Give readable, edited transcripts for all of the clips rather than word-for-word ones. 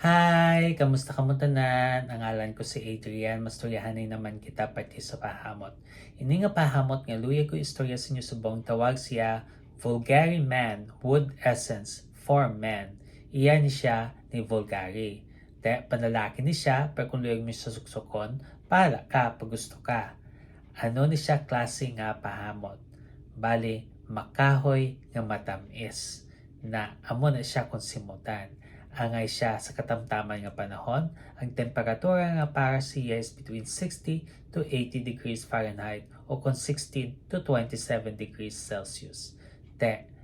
Hi! Kamusta ka mo tanan? Ang ngalan ko si Adrian. Mastoryahanay naman kita pati sa pahamot. Ini nga pahamot nga luya ko istorya sa inyo subong tawag siya Vulgari Man, Wood Essence for Men. Iyan siya ni Vulgari. Panlalaki ni siya, pero kung luyag mo sa suksokon, para ka pag gusto ka. Ano ni siya klase nga pahamot? Bali, makahoy nga matamis na amo na siya kung simutan. Angay siya sa katamtaman nga panahon, ang temperatura nga para siya is between 60 to 80 degrees Fahrenheit o kung 16 to 27 degrees Celsius.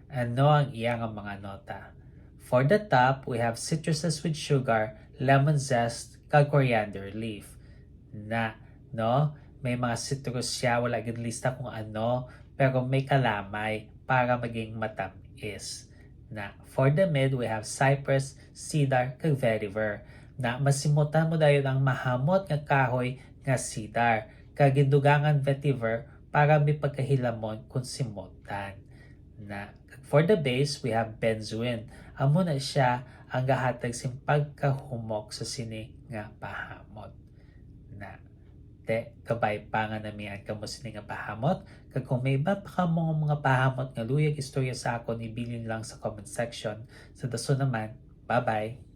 Ano ang iyang mga nota? For the top, we have citruses with sugar, lemon zest, kag coriander leaf. May mga citrus siya, wala gid lista kung ano, pero may kalamay para maging matamis. For the mid, we have cypress, cedar, kag vetiver. Masimutan mo dayon ang mahamot nga kahoy nga cedar, kag indugangan vetiver para may pagkahilamon kung simutan. For the base, we have benzoin. Amo na siya ang gahatag sim pagkahumok sa sini nga pahamot. Kabay pa nga namian ka mo sini nga pahamot. Kag kung may iba pa ka mga pahamot nga luyag istorya sa akon, ibilin lang sa comment section. Sa daso naman, bye-bye!